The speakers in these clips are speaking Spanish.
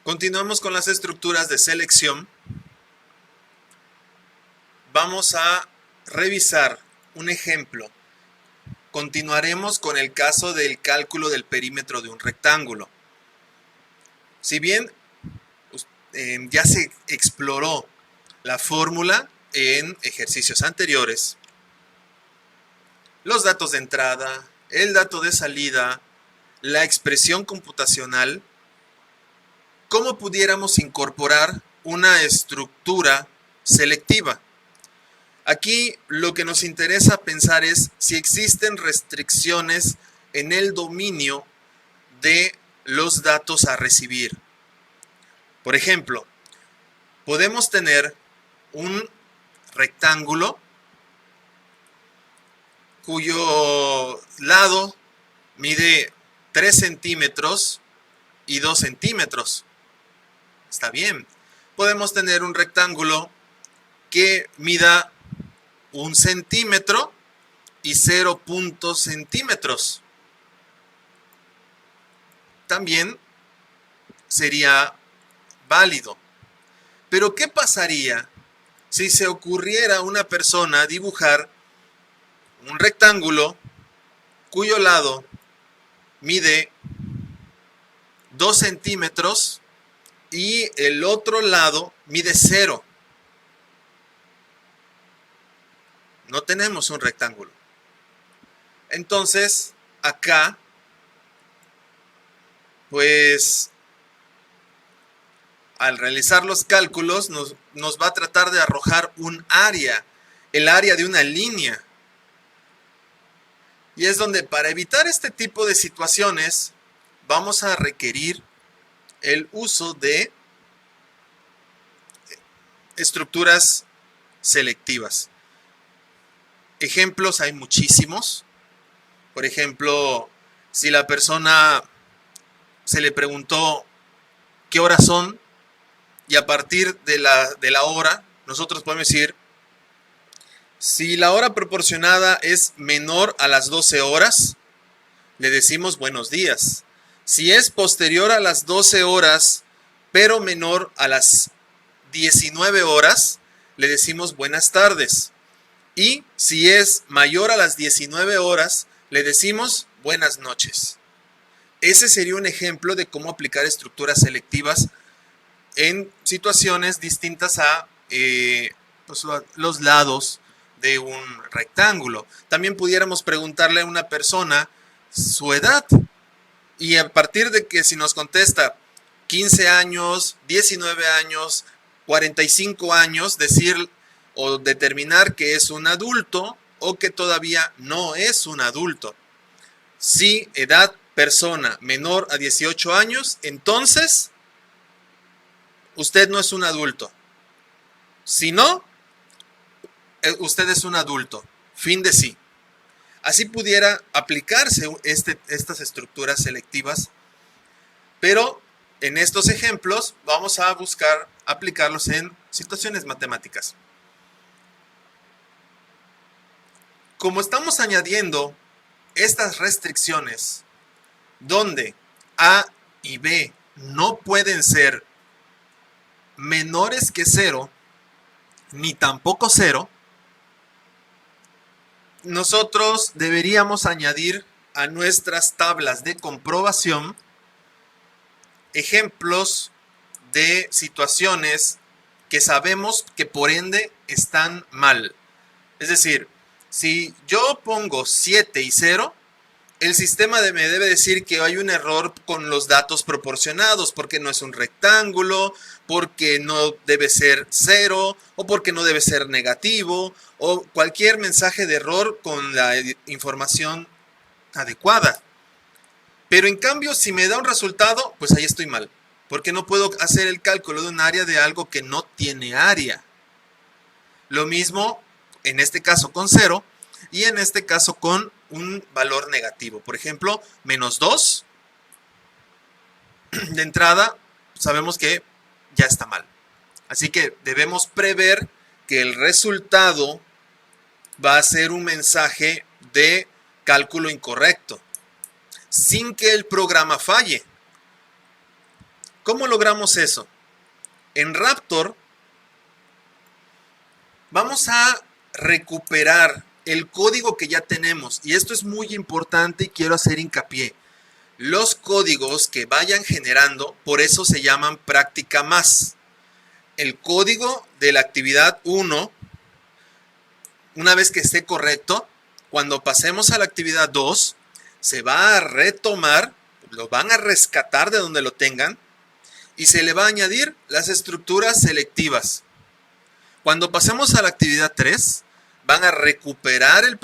Continuamos con las estructuras de selección. Vamos a revisar un ejemplo. Continuaremos con el caso del cálculo del perímetro de un rectángulo. Si bien ya se exploró la fórmula en ejercicios anteriores, los datos de entrada, el dato de salida, la expresión computacional, ¿cómo pudiéramos incorporar una estructura selectiva? Aquí lo que nos interesa pensar es si existen restricciones en el dominio de los datos a recibir. Por ejemplo, podemos tener un rectángulo cuyo lado mide 3 centímetros y 2 centímetros. Está bien. Podemos tener un rectángulo que mida 1 centímetro y 0 centímetros. También sería válido. Pero ¿qué pasaría si se ocurriera a una persona dibujar un rectángulo cuyo lado mide 2 centímetros y el otro lado mide 0? No tenemos un rectángulo. Entonces, acá, pues, al realizar los cálculos, nos va a tratar de arrojar un área, el área de una línea. Y es donde, para evitar este tipo de situaciones, vamos a requerir el uso de estructuras selectivas. Ejemplos hay muchísimos. Por ejemplo, si la persona se le preguntó qué horas son, y a partir de la hora, nosotros podemos decir, si la hora proporcionada es menor a las 12 horas, le decimos buenos días. Si es posterior a las 12 horas, pero menor a las 19 horas, le decimos buenas tardes. Y si es mayor a las 19 horas, le decimos buenas noches. Ese sería un ejemplo de cómo aplicar estructuras selectivas en situaciones distintas a los lados de un rectángulo. También pudiéramos preguntarle a una persona su edad. Y a partir de que si nos contesta 15 años, 19 años, 45 años, decir o determinar que es un adulto o que todavía no es un adulto. Si edad persona menor a 18 años, entonces usted no es un adulto. Si no, usted es un adulto. Fin de sí. Así pudiera aplicarse estas estructuras selectivas, pero en estos ejemplos vamos a buscar aplicarlos en situaciones matemáticas. Como estamos añadiendo estas restricciones donde A y B no pueden ser menores que 0, ni tampoco 0, nosotros deberíamos añadir a nuestras tablas de comprobación ejemplos de situaciones que sabemos que por ende están mal. Es decir, si yo pongo 7 y 0, el sistema me debe decir que hay un error con los datos proporcionados, porque no es un rectángulo, porque no debe ser 0, o porque no debe ser negativo, o cualquier mensaje de error con la información adecuada. Pero en cambio, si me da un resultado, pues ahí estoy mal, porque no puedo hacer el cálculo de un área de algo que no tiene área. Lo mismo en este caso con 0 y en este caso con un valor negativo. Por ejemplo, menos 2. De entrada, sabemos que ya está mal. Así que debemos prever que el resultado va a ser un mensaje de cálculo incorrecto, sin que el programa falle. ¿Cómo logramos eso? En Raptor vamos a recuperar el código que ya tenemos. Y esto es muy importante y quiero hacer hincapié. Los códigos que vayan generando, por eso se llaman práctica más. El código de la actividad 1, una vez que esté correcto, cuando pasemos a la actividad 2, se va a retomar, lo van a rescatar de donde lo tengan y se le va a añadir las estructuras selectivas. Cuando pasemos a la actividad 3, van a recuperar el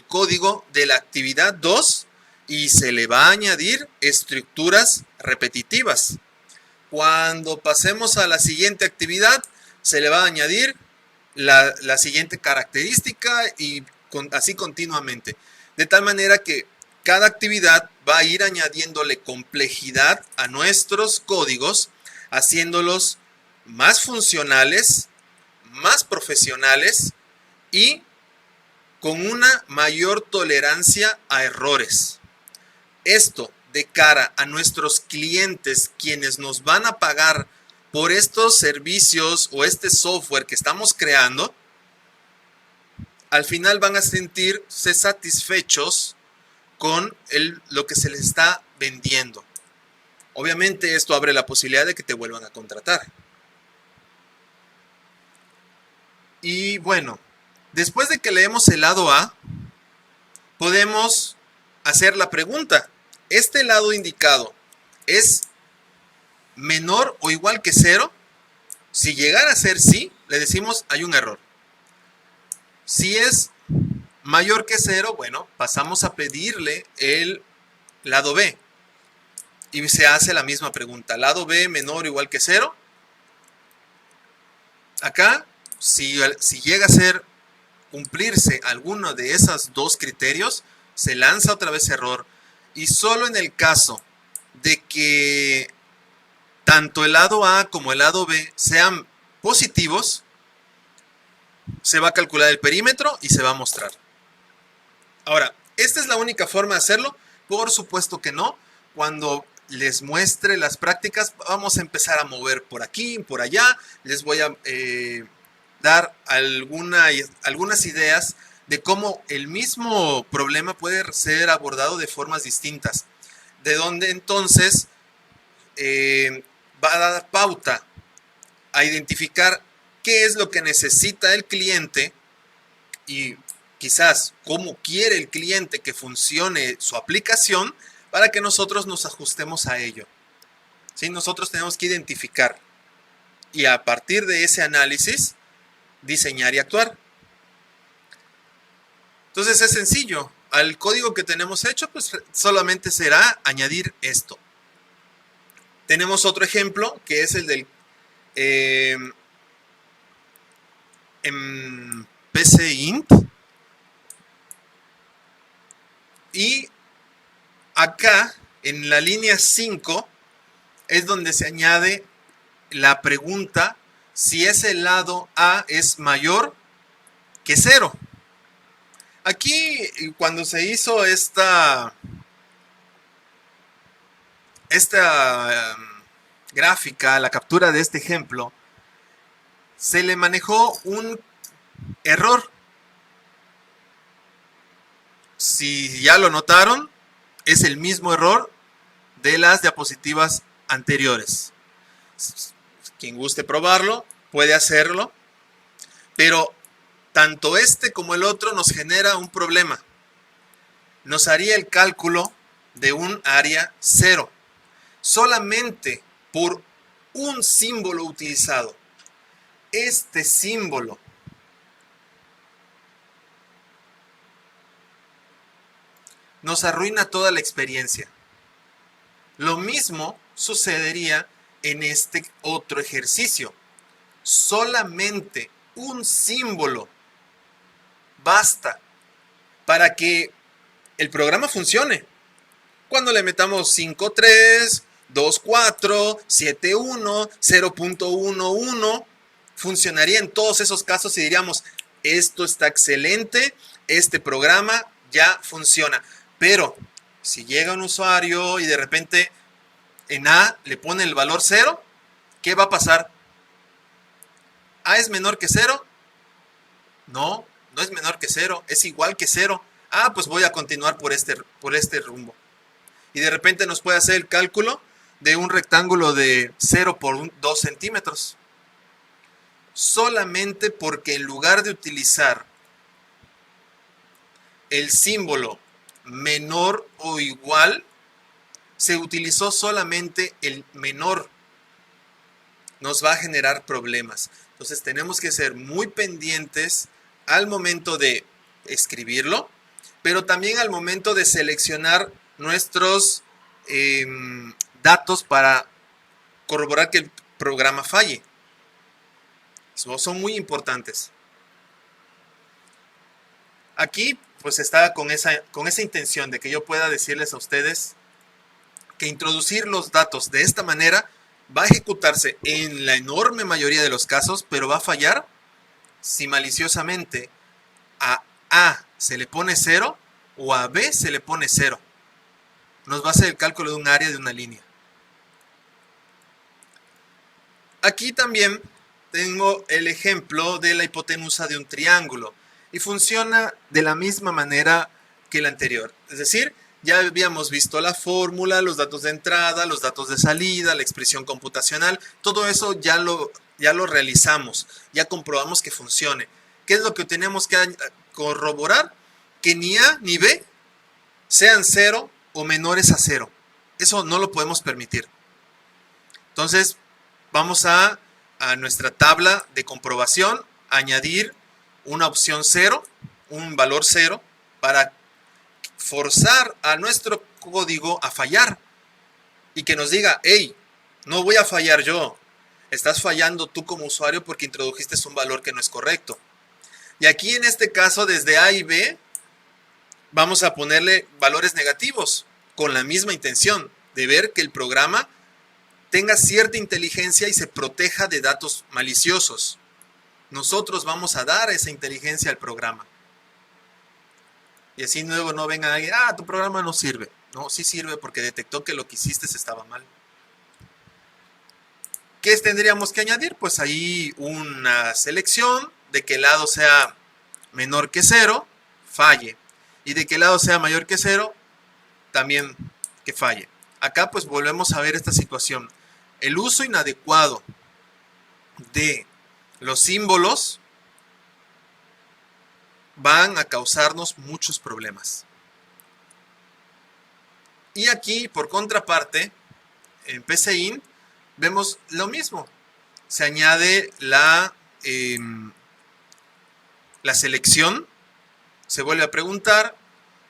código de la actividad 2 y se le va a añadir estructuras repetitivas. Cuando pasemos a la siguiente actividad, se le va a añadir la siguiente característica y así continuamente. De tal manera que cada actividad va a ir añadiéndole complejidad a nuestros códigos, haciéndolos más funcionales, más profesionales y con una mayor tolerancia a errores. Esto de cara a nuestros clientes, quienes nos van a pagar por estos servicios o este software que estamos creando, al final van a sentirse satisfechos con lo que se les está vendiendo. Obviamente esto abre la posibilidad de que te vuelvan a contratar. Y bueno, después de que leemos el lado A, podemos hacer la pregunta. ¿Este lado indicado es menor o igual que 0? Si llegara a ser sí, le decimos hay un error. Si es mayor que 0, bueno, pasamos a pedirle el lado B. Y se hace la misma pregunta. ¿Lado B menor o igual que 0? Acá, si llega a cumplirse alguno de esos dos criterios, se lanza otra vez error. Y solo en el caso de que tanto el lado A como el lado B sean positivos, se va a calcular el perímetro y se va a mostrar. Ahora, ¿esta es la única forma de hacerlo? Por supuesto que no. Cuando les muestre las prácticas, vamos a empezar a mover por aquí, por allá. Les voy a dar algunas ideas de cómo el mismo problema puede ser abordado de formas distintas. De donde entonces va a dar pauta a identificar qué es lo que necesita el cliente y quizás cómo quiere el cliente que funcione su aplicación para que nosotros nos ajustemos a ello. ¿Sí? Nosotros tenemos que identificar y a partir de ese análisis diseñar y actuar. Entonces es sencillo. Al código que tenemos hecho, pues solamente será añadir esto. Tenemos otro ejemplo que es el del PCInt. Y acá en la línea 5 es donde se añade la pregunta si ese lado A es mayor que 0. Aquí, cuando se hizo esta gráfica, la captura de este ejemplo, se le manejó un error. Si ya lo notaron, es el mismo error de las diapositivas anteriores. Quien guste probarlo, puede hacerlo, pero tanto este como el otro nos genera un problema. Nos haría el cálculo de un área 0, solamente por un símbolo utilizado. Este símbolo nos arruina toda la experiencia. Lo mismo sucedería en este otro ejercicio. Solamente un símbolo basta para que el programa funcione. Cuando le metamos 5.3, 2.4, 7.1, 0.11, funcionaría en todos esos casos y diríamos, esto está excelente, este programa ya funciona. Pero si llega un usuario y de repente en A le pone el valor 0, ¿qué va a pasar? ¿A es menor que 0? No, no es menor que 0, es igual que 0. Ah, pues voy a continuar por este rumbo. Y de repente nos puede hacer el cálculo de un rectángulo de 0 por 2 centímetros. Solamente porque en lugar de utilizar el símbolo menor o igual, se utilizó solamente el menor. Nos va a generar problemas. Entonces tenemos que ser muy pendientes al momento de escribirlo, pero también al momento de seleccionar nuestros datos para corroborar que el programa falle. Son muy importantes. Aquí pues está con esa intención de que yo pueda decirles a ustedes que introducir los datos de esta manera va a ejecutarse en la enorme mayoría de los casos, pero va a fallar si maliciosamente a A se le pone 0 o a B se le pone 0. Nos va a hacer el cálculo de un área de una línea. Aquí también tengo el ejemplo de la hipotenusa de un triángulo y funciona de la misma manera que el anterior. Es decir, ya habíamos visto la fórmula, los datos de entrada, los datos de salida, la expresión computacional. Todo eso ya lo realizamos, ya comprobamos que funcione. ¿Qué es lo que tenemos que corroborar? Que ni A ni B sean 0 o menores a 0. Eso no lo podemos permitir. Entonces, vamos a nuestra tabla de comprobación, añadir una opción 0, un valor 0, para forzar a nuestro código a fallar y que nos diga, hey, no voy a fallar yo, estás fallando tú como usuario porque introdujiste un valor que no es correcto. Y aquí en este caso, desde A y B, vamos a ponerle valores negativos con la misma intención de ver que el programa tenga cierta inteligencia y se proteja de datos maliciosos. Nosotros vamos a dar esa inteligencia al programa. Y así luego no vengan a decir, tu programa no sirve. No, sí sirve porque detectó que lo que hiciste estaba mal. ¿Qué tendríamos que añadir? Pues ahí una selección de que el lado sea menor que 0, falle. Y de que el lado sea mayor que 0, también que falle. Acá pues volvemos a ver esta situación. El uso inadecuado de los símbolos van a causarnos muchos problemas. Y aquí, por contraparte, en PCInt vemos lo mismo. Se añade la selección, se vuelve a preguntar,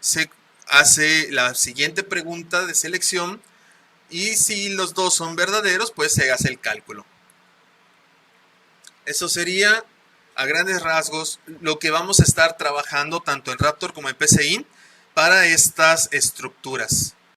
se hace la siguiente pregunta de selección y si los dos son verdaderos, pues se hace el cálculo. Eso sería, a grandes rasgos, lo que vamos a estar trabajando tanto en Raptor como en PCInt para estas estructuras.